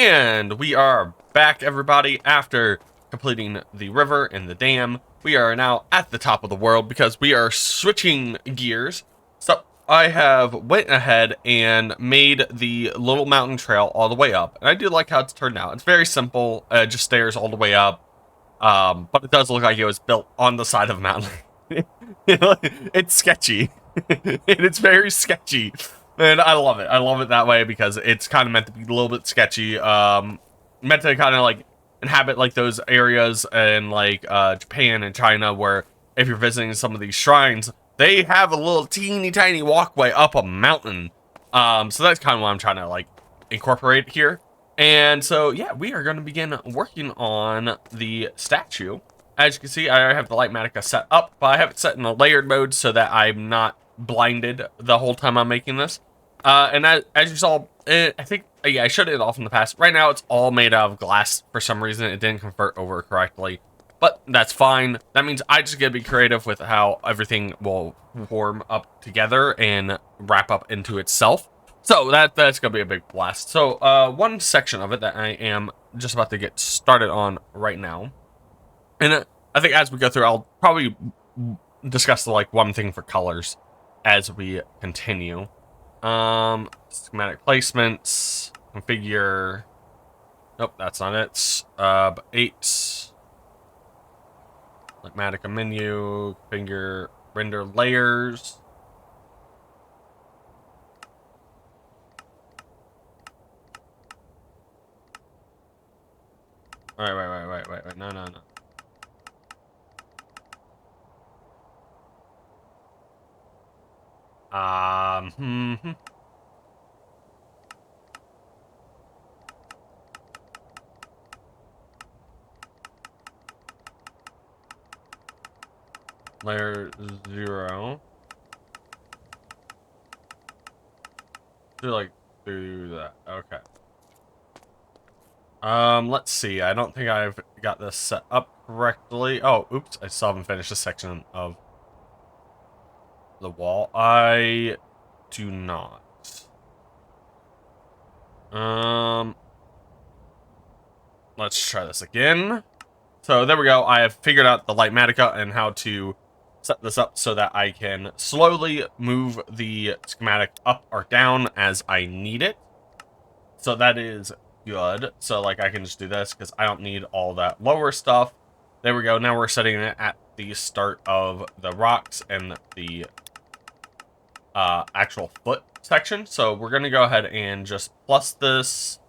And we are back, everybody, after completing the river and the dam. We are now at the top of the world because we are switching gears. So I have went ahead and made the little mountain trail all the way up. And I do like how it's turned out. It's very simple, just stairs all the way up. But it does look like it was built on the side of a mountain. It's sketchy. It's very sketchy. And I love it. I love it that way because it's kind of meant to be a little bit sketchy. Meant to kind of like inhabit like those areas in like Japan and China where if you're visiting some of these shrines, they have a little teeny tiny walkway up a mountain. So that's kind of what I'm trying to like incorporate here. And so yeah, we are going to begin working on the statue. As you can see, I have the Lightmatica set up, but I have it set in a layered mode so that I'm not blinded the whole time I'm making this. And as you saw, I think, yeah, I showed it off in the past. Right now, it's all made out of glass. For some reason, it didn't convert over correctly, but that's fine. That means I just gotta be creative with how everything will form up together and wrap up into itself. So that's gonna be a big blast. So one section of it that I am just about to get started on right now. And I think as we go through, I'll probably discuss the like one thing for colors as we continue. Schematic placements, configure. Nope, that's not it. 8. Lightmatica menu, configure, render layers. Wait, no. Layer 0. Do that. Okay. Let's see. I don't think I've got this set up correctly. Oh, oops. I still haven't finished this section of the wall. I do not. Let's try this again. So there we go. I have figured out the Lightmatica and how to set this up so that I can slowly move the schematic up or down as I need it. So that is good. So like I can just do this because I don't need all that lower stuff. There we go. Now we're setting it at the start of the rocks and the actual foot section. So we're going to go ahead and just plus this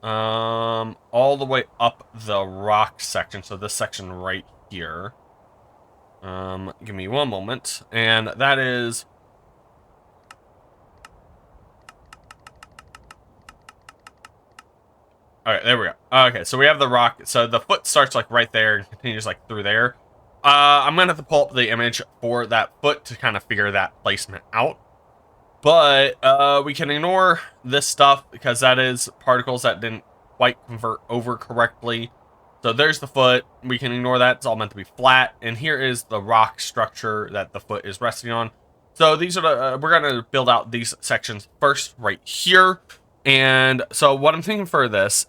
all the way up the rock section. So this section right here. Give me one moment. And that is... Alright, there we go. Okay, so we have the rock. So the foot starts like right there and continues like through there. I'm gonna have to pull up the image for that foot to kind of figure that placement out. But we can ignore this stuff because that is particles that didn't quite convert over correctly. So there's the foot. We can ignore that. It's all meant to be flat. And here is the rock structure that the foot is resting on. So these are the, we're going to build out these sections first right here. And so what I'm thinking for this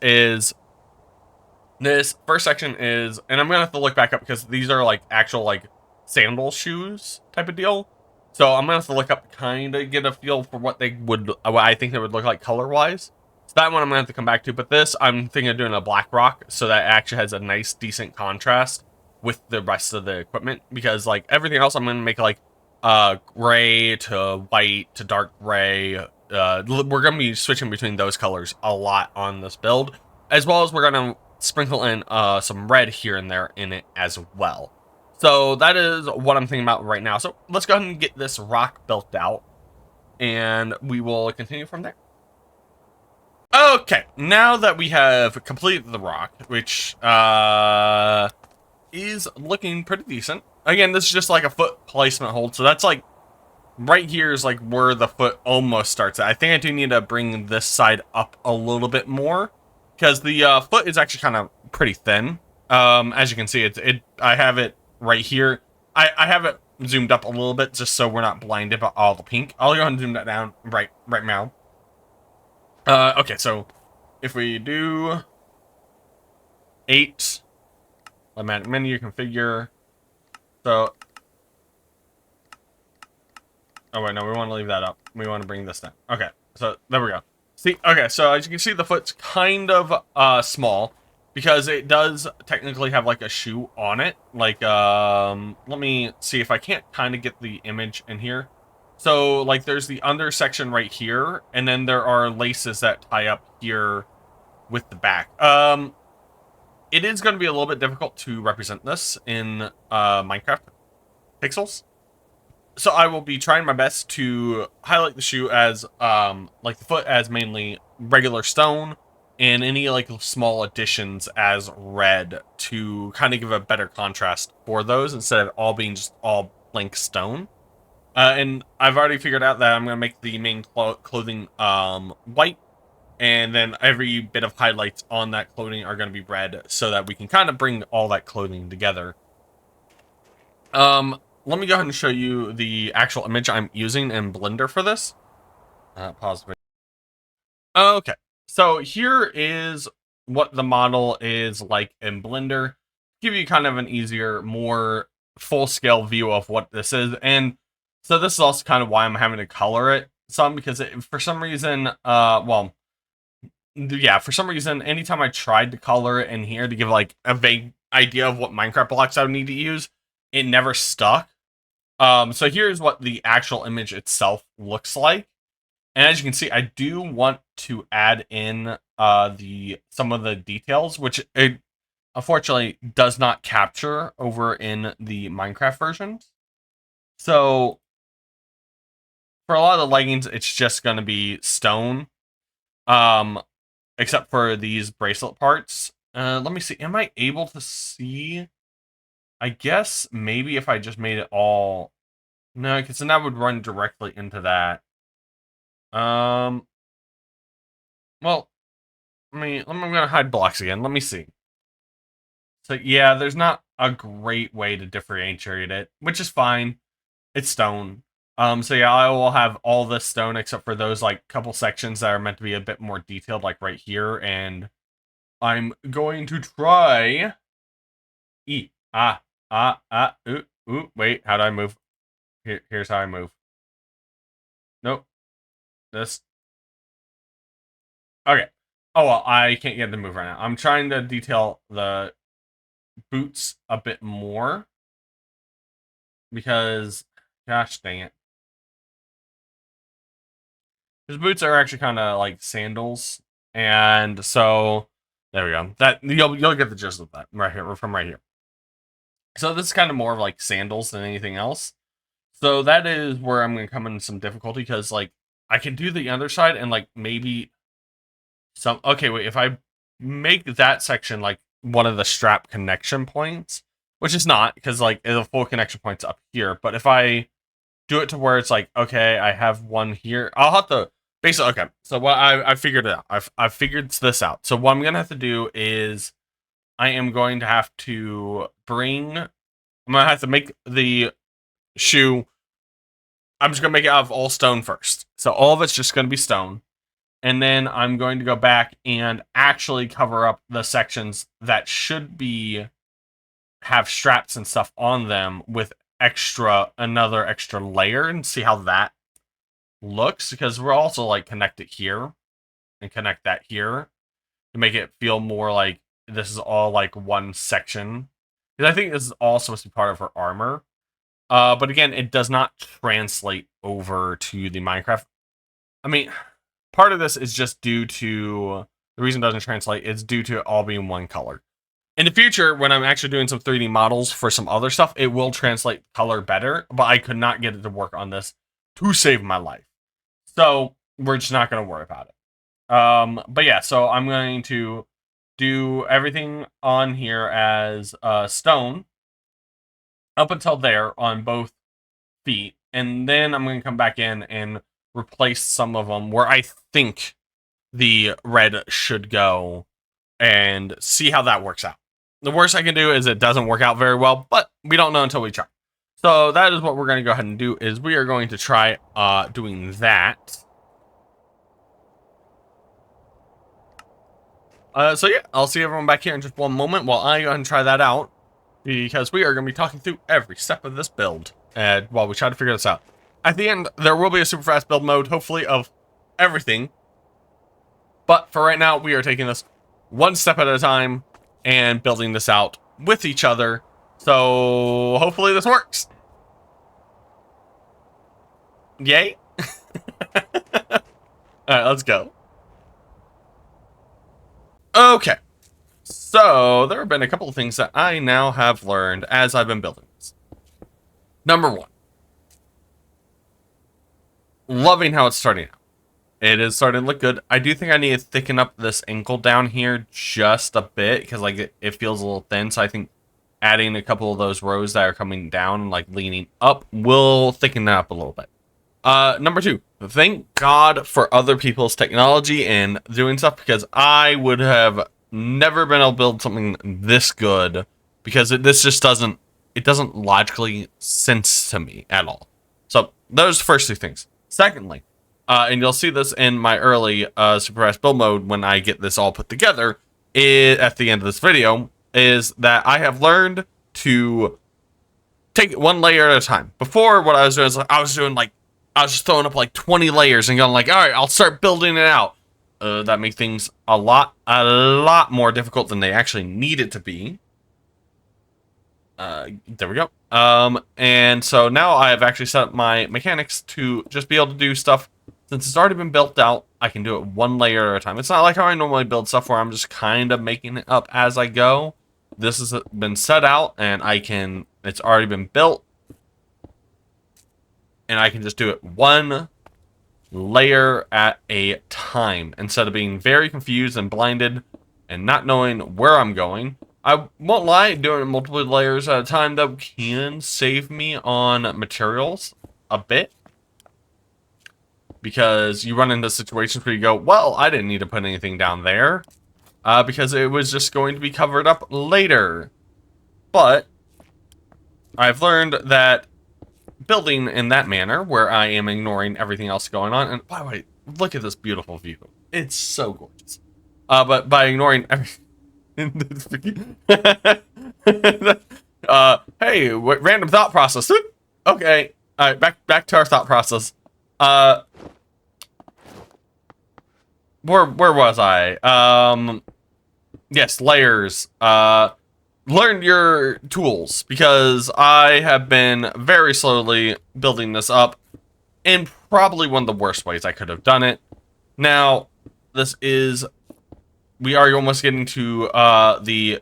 first section is, and I'm going to have to look back up because these are like actual like sandal shoes type of deal. So I'm going to have to look up to kind of get a feel for what I think they would look like color-wise. So that one I'm going to have to come back to. But this, I'm thinking of doing a black rock so that it actually has a nice, decent contrast with the rest of the equipment. Because like everything else, I'm going to make like gray to white to dark gray. We're going to be switching between those colors a lot on this build. As well as we're going to sprinkle in some red here and there in it as well. So that is what I'm thinking about right now. So let's go ahead and get this rock built out. And we will continue from there. Okay, now that we have completed the rock, which is looking pretty decent. Again, this is just like a foot placement hold. So that's like, right here is like where the foot almost starts at. I think I do need to bring this side up a little bit more. Because the foot is actually kind of pretty thin. As you can see, I have it right here. I have it zoomed up a little bit just so we're not blinded by all the pink. I'll go ahead and zoom that down right now. Okay, so if we do 8, automatic menu configure. So, oh wait, no, we want to leave that up. We want to bring this down. Okay, so there we go. See, okay, so as you can see, the foot's kind of small because it does technically have like a shoe on it. Like, let me see if I can't kind of get the image in here. So, like, there's the under section right here, and then there are laces that tie up here with the back. It is going to be a little bit difficult to represent this in Minecraft pixels. So I will be trying my best to highlight the shoe as like the foot as mainly regular stone, and any like small additions as red to kind of give a better contrast for those instead of all being just all blank stone. And I've already figured out that I'm going to make the main clothing white, and then every bit of highlights on that clothing are going to be red so that we can kind of bring all that clothing together. Let me go ahead and show you the actual image I'm using in Blender for this. Pause the video. Okay, so here is what the model is like in Blender. Give you kind of an easier, more full-scale view of what this is. And so this is also kind of why I'm having to color it some, because for some reason, well, yeah, for some reason, anytime I tried to color it in here to give like a vague idea of what Minecraft blocks I would need to use, it never stuck. So here's what the actual image itself looks like. And as you can see, I do want to add in some of the details, which it unfortunately does not capture over in the Minecraft versions. So for a lot of the leggings, it's just going to be stone, except for these bracelet parts. Let me see. Am I able to see? I guess maybe if I just made it all... No, because then that would run directly into that. Well, I'm gonna hide blocks again. Let me see. So yeah, there's not a great way to differentiate it, which is fine. It's stone. So yeah, I will have all this stone except for those like couple sections that are meant to be a bit more detailed, like right here. And I'm going to try. Ooh, wait, how do I move? Here's how I move. Nope. This. Okay. Oh, well, I can't get it to move right now. I'm trying to detail the boots a bit more because, gosh dang it. His boots are actually kind of like sandals, and so there we go. That you'll get the gist of that right here from right here. So this is kind of more of like sandals than anything else. So that is where I'm going to come into some difficulty because like I can do the other side and like maybe some. Okay, wait. If I make that section like one of the strap connection points, which is not because like the full connection point's up here, but if I do it to where it's like, okay, I have one here. I'll have to basically, okay. So what I figured it out. I've figured this out. So what I'm gonna have to do is I am going to have to I'm gonna have to make the shoe. I'm just gonna make it out of all stone first. So all of it's just gonna be stone. And then I'm going to go back and actually cover up the sections that should have straps and stuff on them with another extra layer and see how that looks, because we're also like connect it here and connect that here to make it feel more like this is all like one section, because I think this is all supposed to be part of her armor, but again, it does not translate over to the Minecraft. I mean, part of this is just due to the reason it doesn't translate is due to it all being one color. In the future, when I'm actually doing some 3D models for some other stuff, it will translate color better, but I could not get it to work on this to save my life. So we're just not going to worry about it. But yeah, so I'm going to do everything on here as stone up until there on both feet. And then I'm going to come back in and replace some of them where I think the red should go and see how that works out. The worst I can do is it doesn't work out very well, but we don't know until we try. So that is what we're going to go ahead and do, is we are going to try doing that. So yeah, I'll see everyone back here in just one moment while I go ahead and try that out, because we are going to be talking through every step of this build while we try to figure this out. At the end, there will be a super fast build mode, hopefully, of everything. But for right now, we are taking this one step at a time and building this out with each other. So hopefully this works. Yay. All right, let's go. Okay. So there have been a couple of things that I now have learned as I've been building this. Number one, loving how it's starting out. It is starting to look good. I do think I need to thicken up this ankle down here just a bit, because like it feels a little thin. So I think adding a couple of those rows that are coming down and like leaning up will thicken that up a little bit. Number two, thank God for other people's technology and doing stuff, because I would have never been able to build something this good, because this just doesn't logically sense to me at all. So those first two things. Secondly, and you'll see this in my early super fast build mode when I get this all put together at the end of this video, is that I have learned to take it one layer at a time. Before, what I was doing is I was just throwing up like 20 layers and going like, all right, I'll start building it out. That makes things a lot more difficult than they actually need it to be. There we go. And so now I have actually set up my mechanics to just be able to do stuff. Since it's already been built out, I can do it one layer at a time. It's not like how I normally build stuff where I'm just kind of making it up as I go. This has been set out, and it's already been built. And I can just do it one layer at a time, instead of being very confused and blinded and not knowing where I'm going. I won't lie, doing multiple layers at a time, though, can save me on materials a bit. Because you run into situations where you go, well, I didn't need to put anything down there, because it was just going to be covered up later. But I've learned that building in that manner, where I am ignoring everything else going on, and by the way, look at this beautiful view. It's so gorgeous. But by ignoring everything, hey, random thought process. Okay, all right, back to our thought process. Where was I? Yes, layers. Learn your tools, because I have been very slowly building this up in probably one of the worst ways I could have done it. Now, we are almost getting to the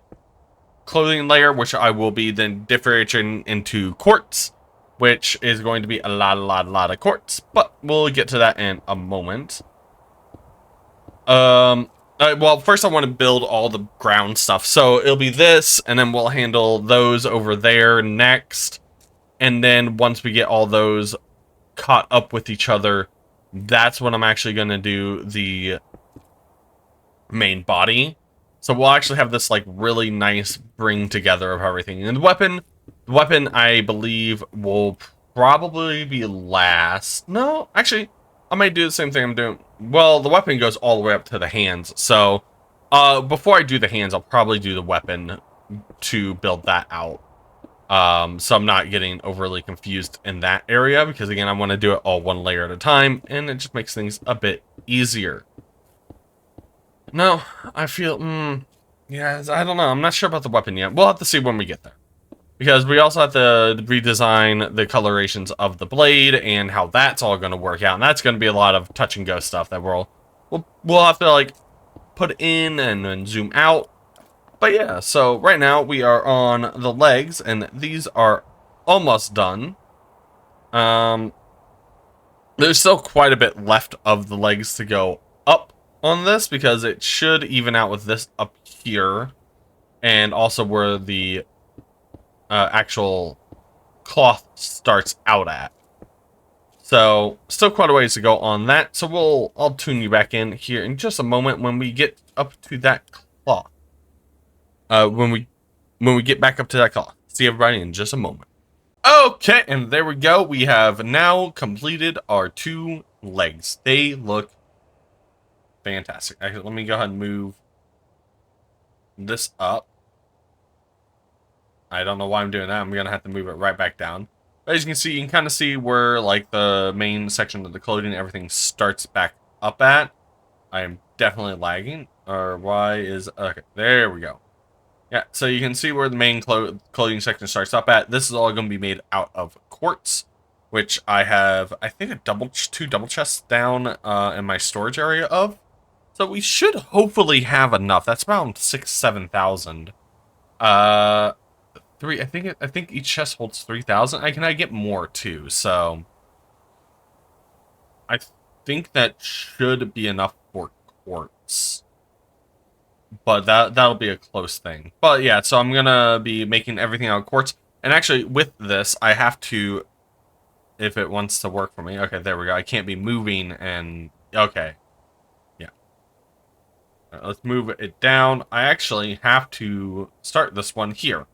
clothing layer, which I will be then differentiating into quartz, which is going to be a lot of quartz, but we'll get to that in a moment. Well, first I want to build all the ground stuff. So it'll be this, and then we'll handle those over there next. And then once we get all those caught up with each other, that's when I'm actually going to do the main body. So we'll actually have this like really nice bring together of everything. And the weapon I believe will probably be last. No, actually, I might do the same thing I'm doing. Well, the weapon goes all the way up to the hands. So, before I do the hands, I'll probably do the weapon to build that out. So I'm not getting overly confused in that area, because again, I want to do it all one layer at a time, and it just makes things a bit easier. No, I feel, yeah, I don't know. I'm not sure about the weapon yet. We'll have to see when we get there. Because we also have to redesign the colorations of the blade and how that's all going to work out. And that's going to be a lot of touch and go stuff that we'll have to like put in and then zoom out. But yeah, so right now we are on the legs, and these are almost done. There's still quite a bit left of the legs to go up on this, because it should even out with this up here, and also where the actual cloth starts out at. So still quite a ways to go on that. So I'll tune you back in here in just a moment when we get up to that cloth. When we get back up to that cloth. See everybody in just a moment. Okay, and there we go. We have now completed our 2 legs. They look fantastic. Actually, let me go ahead and move this up. I don't know why I'm doing that. I'm going to have to move it right back down. But as you can kind of see where, like, the main section of the clothing, everything starts back up at. I am definitely lagging. Or why is... Okay, there we go. Yeah, so you can see where the main clothing section starts up at. This is all going to be made out of quartz, which I have, I think, two double chests down in my storage area of. So we should hopefully have enough. That's about 7,000. I think each chest holds 3,000. I get more too. So I think that should be enough for quartz. But that'll be a close thing. But yeah, so I'm gonna be making everything out of quartz. And actually, with this, I have to, if it wants to work for me. Okay, there we go. I can't be moving and okay, yeah. Let's move it down. I actually have to start this one here.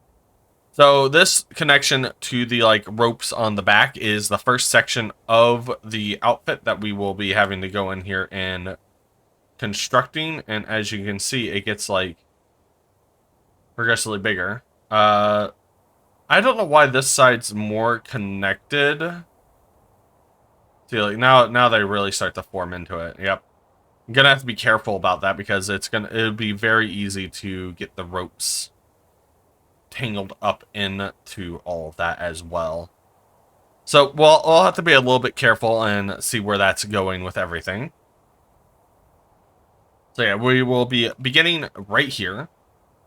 So this connection to the like ropes on the back is the first section of the outfit that we will be having to go in here and constructing, and as you can see, it gets like progressively bigger. I don't know why this side's more connected. See, like now they really start to form into it. Yep. I'm gonna have to be careful about that because it'll be very easy to get the ropes tangled up into all of that as well. So we'll have to be a little bit careful and see where that's going with everything. So yeah, we will be beginning right here.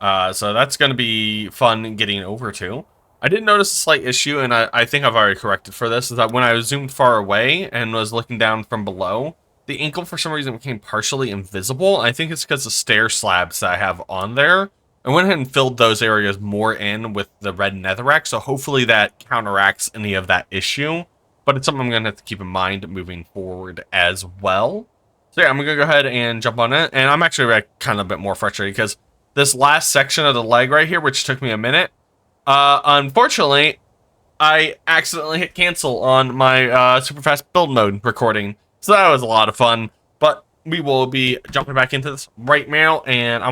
So that's going to be fun getting over to. I did notice a slight issue, and I think I've already corrected for this, is that when I was zoomed far away and was looking down from below, the ankle for some reason became partially invisible. I think it's because the stair slabs that I have on there. I went ahead and filled those areas more in with the red netherrack, so hopefully that counteracts any of that issue. But it's something I'm going to have to keep in mind moving forward as well. So yeah, I'm going to go ahead and jump on it. And I'm actually like, kind of a bit more frustrated because this last section of the leg right here, which took me a minute, unfortunately, I accidentally hit cancel on my super fast build mode recording. So that was a lot of fun. But we will be jumping back into this right now. And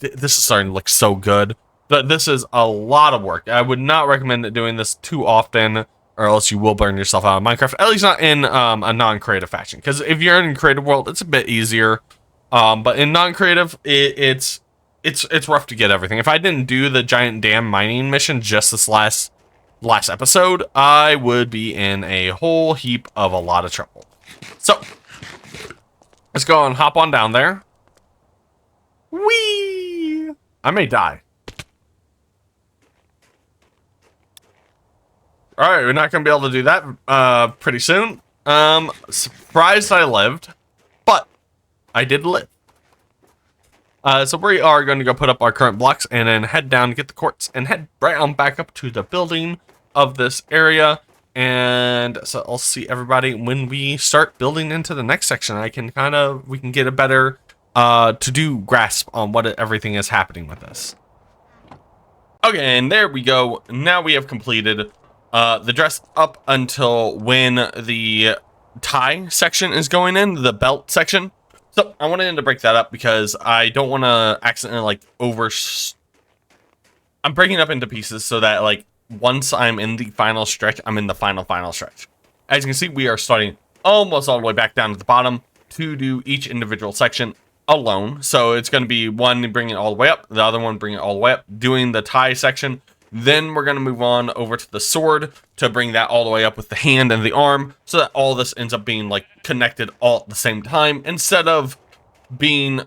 this is starting to look so good. But this is a lot of work. I would not recommend doing this too often, or else you will burn yourself out of Minecraft. At least not in a non-creative fashion. Because if you're in creative world, it's a bit easier. But in non-creative, it's rough to get everything. If I didn't do the giant dam mining mission just this last episode, I would be in a whole heap of a lot of trouble. So let's go and hop on down there. Whee! I may die. All right, we're not gonna be able to do that pretty soon. Surprised I lived, but I did live. So we are going to go put up our current blocks and then head down to get the quartz and head right on back up to the building of this area. And so I'll see everybody when we start building into the next section. We can get a better to-do grasp on what everything is happening with this. Okay, and there we go. Now we have completed the dress up until when the tie section is going in, the belt section. So I wanted to break that up because I don't want to accidentally like I'm breaking it up into pieces so that like once I'm in the final stretch, I'm in the final stretch. As you can see, we are starting almost all the way back down to the bottom to do each individual section alone. So it's going to be one bringing it all the way up, the other one bringing it all the way up, doing the tie section. Then we're going to move on over to the sword to bring that all the way up with the hand and the arm so that all this ends up being like connected all at the same time instead of being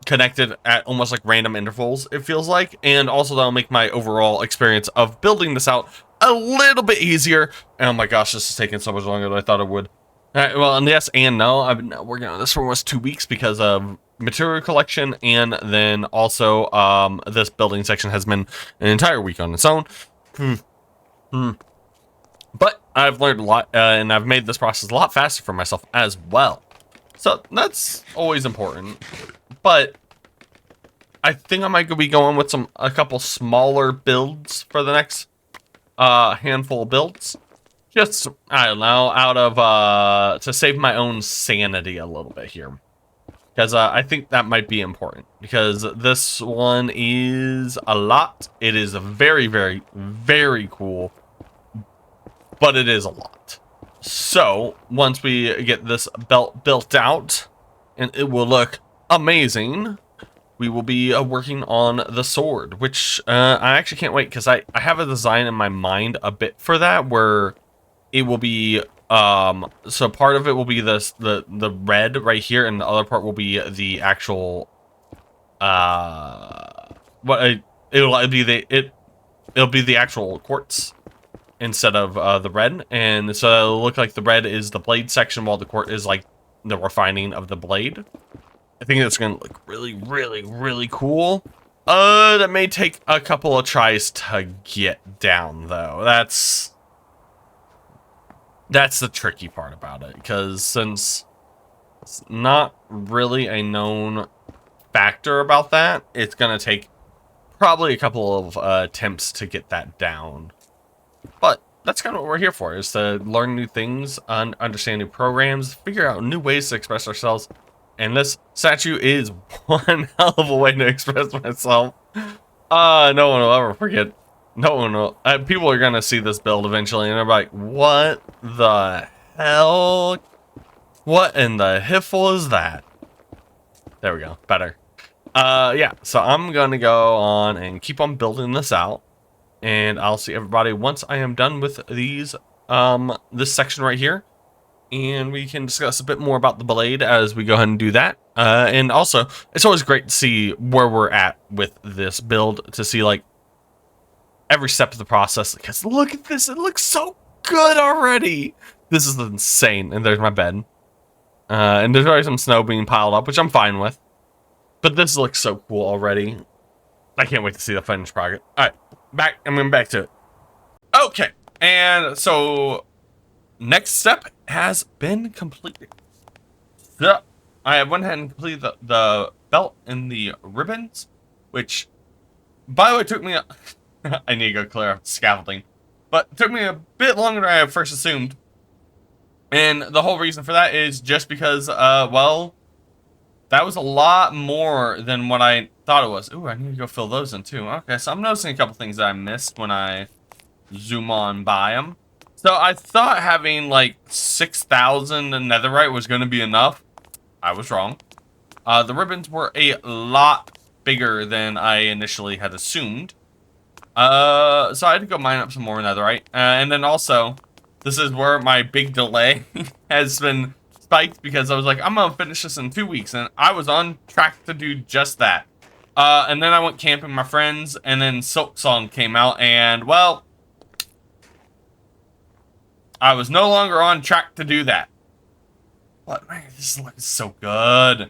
connected at almost like random intervals, it feels like. And also that'll make my overall experience of building this out a little bit easier. Oh my gosh, this is taking so much longer than I thought it would. All right, well, and yes and no. I've been working on this for almost 2 weeks because of material collection, and then also this building section has been an entire week on its own. But I've learned a lot, and I've made this process a lot faster for myself as well. So that's always important. But I think I might be going with a couple smaller builds for the next handful of builds. Just, I don't know, out of to save my own sanity a little bit here. because I think that might be important, because this one is a lot. It is very, very, very cool, but it is a lot. So once we get this belt built out, and it will look amazing, we will be working on the sword, which I actually can't wait, because I have a design in my mind a bit for that, where it will be so part of it will be this the red right here, and the other part will be the actual it'll be the actual quartz instead of the red, and so it'll look like the red is the blade section while the quartz is like the refining of the blade. I think that's gonna look really, really, really cool. That may take a couple of tries to get down, though. That's the tricky part about it, because since it's not really a known factor about that, it's gonna take probably a couple of attempts to get that down. But that's kind of what we're here for, is to learn new things, understand new programs, figure out new ways to express ourselves. And this statue is one hell of a way to express myself. No one will ever forget. No one will. People are gonna see this build eventually, and they're like, "What the hell? What in the hiffle is that?" There we go. Better. Yeah. So I'm gonna go on and keep on building this out, and I'll see everybody once I am done with these. This section right here. And we can discuss a bit more about the blade as we go ahead and do that. And also, it's always great to see where we're at with this build, to see like every step of the process. Because look at this, it looks so good already. This is insane. And there's my bed. And there's already some snow being piled up, which I'm fine with. But this looks so cool already. I can't wait to see the finished product. All right, I'm going back to it. Okay, and so next step has been completed. So I went ahead and completed the belt and the ribbons, which, by the way, took me I need to go clear up scaffolding, but it took me a bit longer than I had first assumed. And the whole reason for that is just because, well, that was a lot more than what I thought it was. Ooh, I need to go fill those in too. Okay, so I'm noticing a couple things that I missed when I zoom on by them. So I thought having like 6,000 netherite was going to be enough. I was wrong. The ribbons were a lot bigger than I initially had assumed. So I had to go mine up some more netherite. And then also, this is where my big delay has been spiked, because I was like, I'm going to finish this in 2 weeks. And I was on track to do just that. And then I went camping with my friends, and then Silk Song came out, and well, I was no longer on track to do that. But man, this looks so good.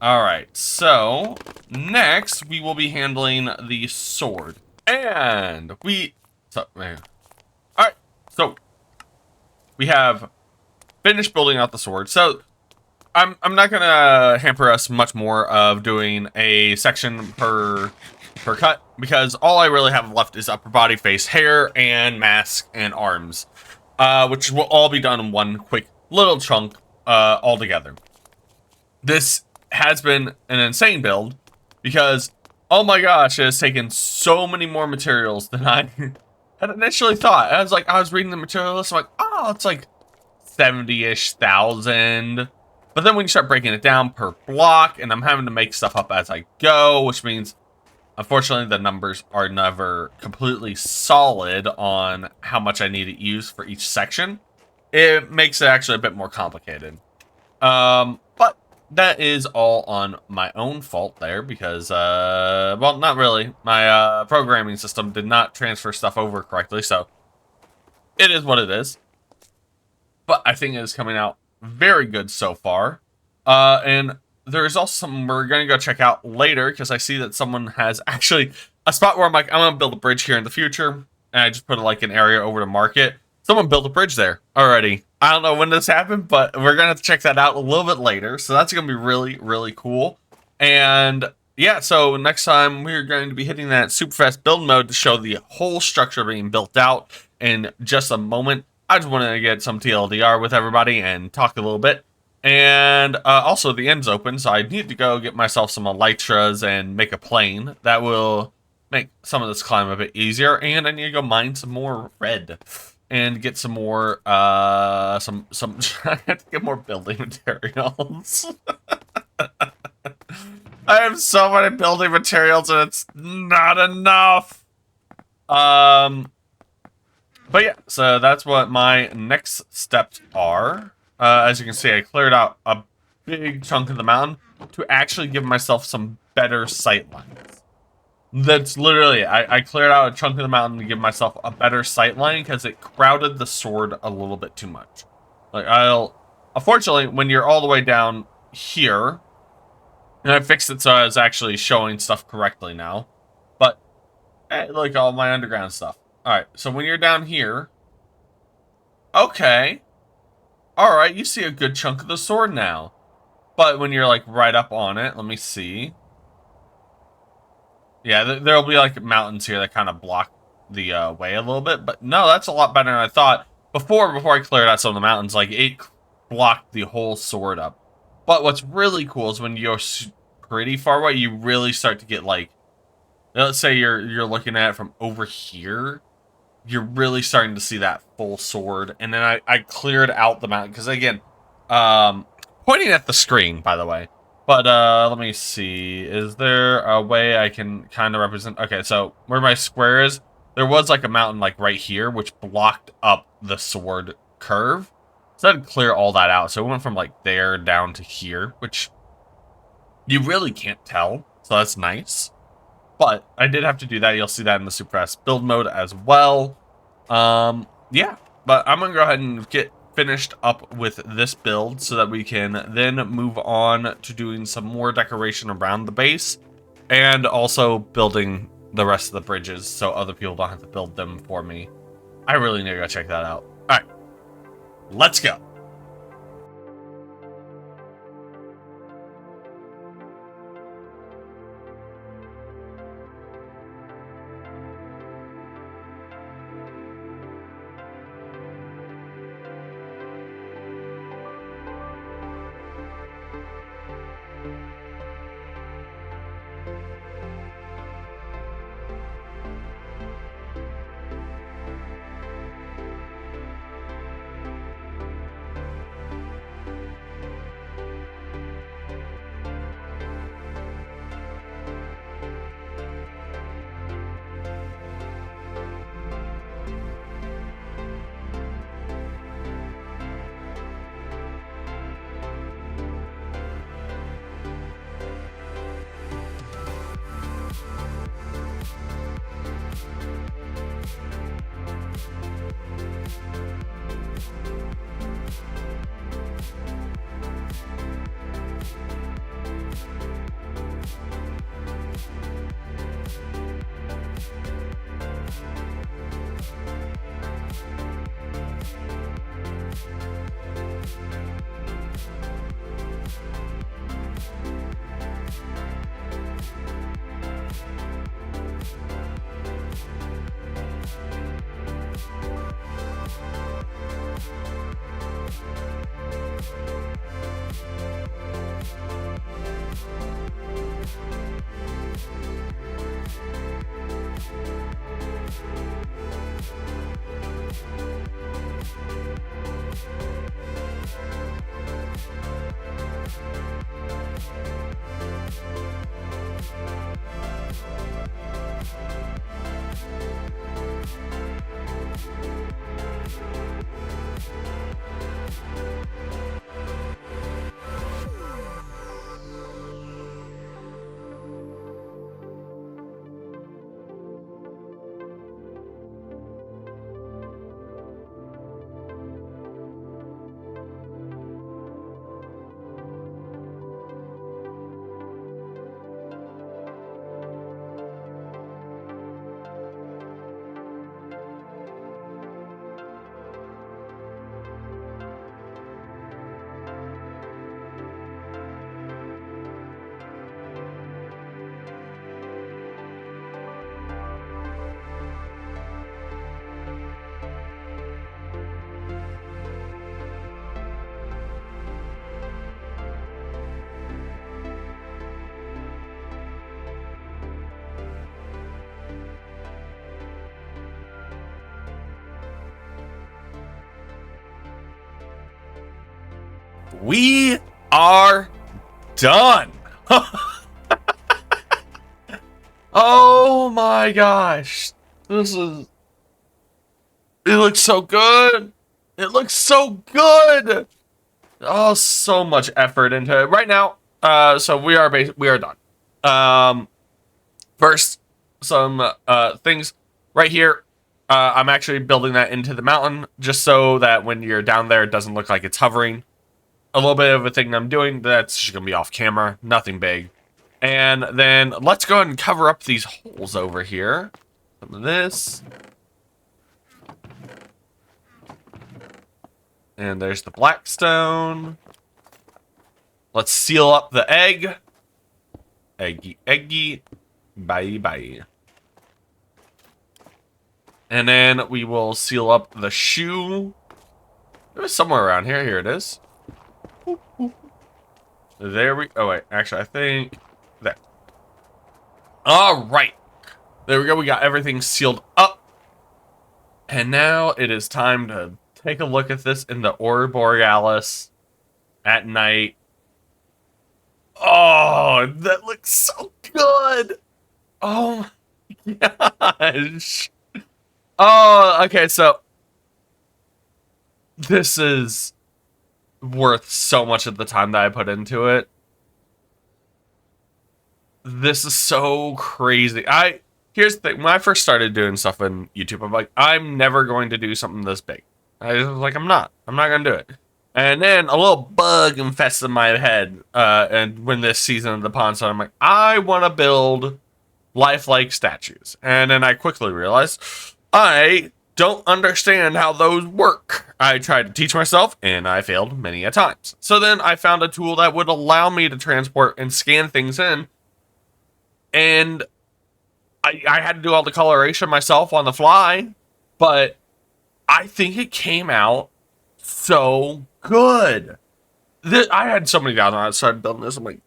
Alright, so next we will be handling the sword. And alright, so we have finished building out the sword. So I'm not gonna hamper us much more of doing a section per cut, because all I really have left is upper body, face, hair, and mask and arms. Which will all be done in one quick little chunk all together. This has been an insane build, because, oh my gosh, it has taken so many more materials than I had initially thought. I was reading the material list, I'm like, oh, it's like 70-ish thousand. But then when you start breaking it down per block, and I'm having to make stuff up as I go, which means, unfortunately, the numbers are never completely solid on how much I need to use for each section. It makes it actually a bit more complicated. But that is all on my own fault there, because, well, not really. My programming system did not transfer stuff over correctly, so it is what it is. But I think it is coming out very good so far. And there's also something we're going to go check out later, because I see that someone has actually a spot where I'm like, I'm going to build a bridge here in the future. And I just put like an area over to market. Someone built a bridge there already. I don't know when this happened, but we're going to have to check that out a little bit later. So that's going to be really, really cool. And yeah, so next time we're going to be hitting that super fast build mode to show the whole structure being built out in just a moment. I just wanted to get some TLDR with everybody and talk a little bit. And also, the end's open, so I need to go get myself some elytras and make a plane. That will make some of this climb a bit easier. And I need to go mine some more red and get some more, some I have to get more building materials. I have so many building materials and it's not enough. But yeah, so that's what my next steps are. As you can see, I cleared out a big chunk of the mountain to actually give myself some better sight lines. That's literally it. I cleared out a chunk of the mountain to give myself a better sight line because it crowded the sword a little bit too much. Like, unfortunately, when you're all the way down here, and I fixed it so I was actually showing stuff correctly now. But, like all my underground stuff. Alright, so when you're down here, okay. Alright, you see a good chunk of the sword now. But when you're, like, right up on it, let me see. Yeah, there'll be, like, mountains here that kind of block the way a little bit. But no, that's a lot better than I thought. Before I cleared out some of the mountains, like, it blocked the whole sword up. But what's really cool is when you're pretty far away, you really start to get, like, let's say you're looking at it from over here. You're really starting to see that full sword. And then I cleared out the mountain. Because, again, pointing at the screen, by the way. But, let me see. Is there a way I can kind of represent? Okay, so where my square is, there was, like, a mountain, like, right here, which blocked up the sword curve. So I had to clear all that out. So it went from, like, there down to here, which you really can't tell. So that's nice. But I did have to do that. You'll see that in the super fast build mode as well. Yeah. But I'm going to go ahead and get finished up with this build so that we can then move on to doing some more decoration around the base. And also building the rest of the bridges so other people don't have to build them for me. I really need to go check that out. Alright. Let's go. we are done. Oh my gosh. It looks so good. It looks so good. Oh, so much effort into it right now. So we are done. First, some things right here. I'm actually building that into the mountain just so that when you're down there, it doesn't look like it's hovering. A little bit of a thing I'm doing that's just gonna be off camera, nothing big. And then let's go ahead and cover up these holes over here. Some of this. And there's the black stone. Let's seal up the egg. Eggy, eggy. Bye, bye. And then we will seal up the shoe. It was somewhere around here. Here it is. There we... Oh, wait. Actually, I think... There. All right. There we go. We got everything sealed up. And now it is time to take a look at this in the Aurora Borealis at night. Oh, that looks so good. Oh my gosh. Oh, okay, so this is worth so much of the time that I put into it. This is so crazy. Here's the thing. When I first started doing stuff on YouTube, I'm like, I'm never going to do something this big. I was like, I'm not going to do it. And then a little bug infested my head. And when this season of the pond started, I'm like, I want to build lifelike statues. And then I quickly realized I don't understand how those work. I tried to teach myself and I failed many a times. So then I found a tool that would allow me to transport and scan things in. And I had to do all the coloration myself on the fly, but I think it came out so good. I had so many doubts when I started building this. I'm like,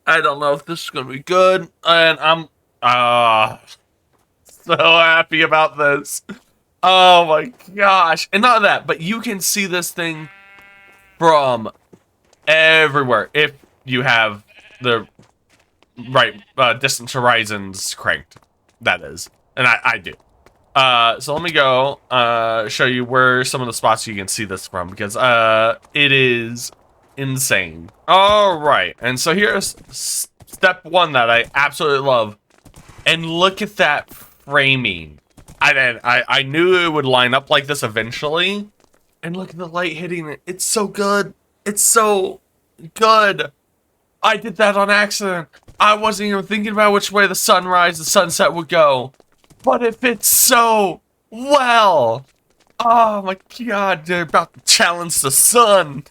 I don't know if this is going to be good. And I'm so happy about this. Oh my gosh. And not that, but you can see this thing from everywhere if you have the right distance horizons cranked. That is. And I do. So let me go show you where some of the spots you can see this from, because it is insane. All right, and so here's step one that I absolutely love, and look at that framing. I knew it would line up like this eventually, and look at the light hitting it. It's so good. It's so good. I did that on accident. I wasn't even thinking about which way the sunrise and sunset would go. But it fits so well. Oh my god, they're about to challenge the sun.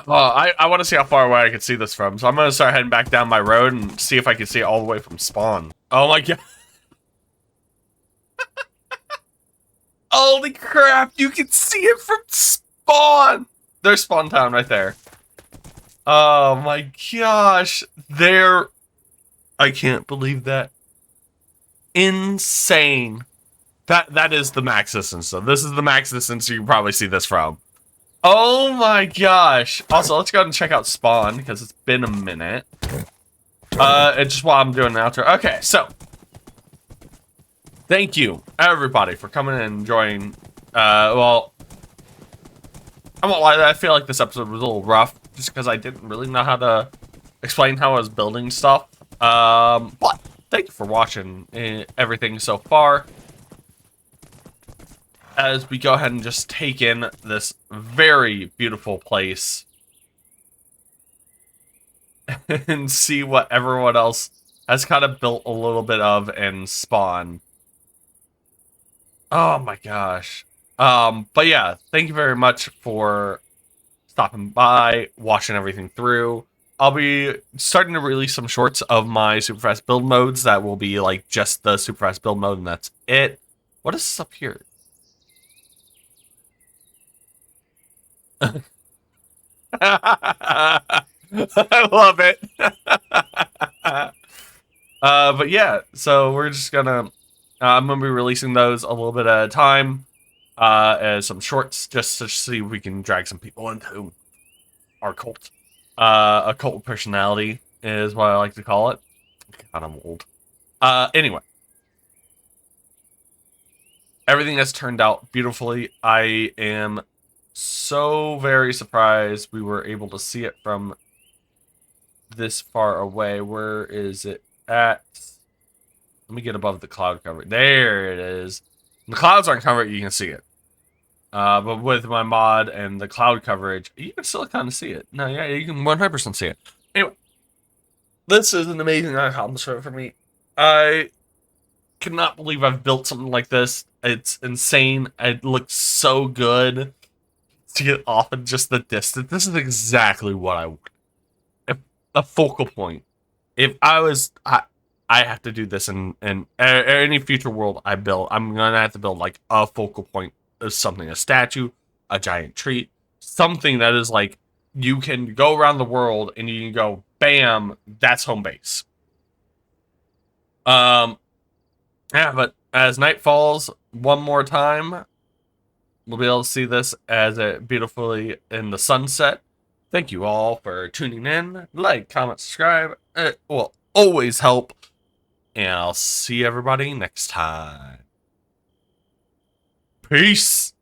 Oh, I want to see how far away I can see this from. So I'm going to start heading back down my road and see if I can see it all the way from spawn. Oh my god. Holy crap, you can see it from spawn. There's Spawn Town right there. Oh my gosh. I can't believe that. Insane. That is the max distance. So this is the max distance you can probably see this from. Oh my gosh. Also, let's go ahead and check out Spawn, because it's been a minute. It's just while I'm doing the outro. Okay, so. Thank you, everybody, for coming and enjoying. Well, I won't lie, I feel like this episode was a little rough, just because I didn't really know how to explain how I was building stuff. But thank you for watching everything so far. As we go ahead and just take in this very beautiful place and see what everyone else has kind of built a little bit of in Spawn. Oh my gosh. But yeah, thank you very much for stopping by, watching everything through. I'll be starting to release some shorts of my super fast build modes that will be like just the super fast build mode, and that's it. What is this up here? I love it. But yeah, so we're just gonna I'm gonna be releasing those a little bit at a time. as some shorts just to see if we can drag some people into our cult. A cult personality is what I like to call it. God, I'm old. Anyway. Everything has turned out beautifully. I am so very surprised we were able to see it from this far away. Where is it at? Let me get above the cloud cover. There it is. When the clouds aren't covered, you can see it. But with my mod and the cloud coverage, you can still kind of see it. No, yeah, you can 100% see it. Anyway, this is an amazing accomplishment for me. I cannot believe I've built something like this. It's insane. It looks so good to get off in just the distance. This is exactly what I want. A focal point. If I have to do this in any future world I build. I'm gonna have to build like a focal point of something, a statue, a giant tree, something that is like you can go around the world and you can go, bam, that's home base. Yeah, but as night falls one more time, we'll be able to see this as it beautifully in the sunset. Thank you all for tuning in. Like, comment, subscribe. It will always help. And I'll see everybody next time. Peace.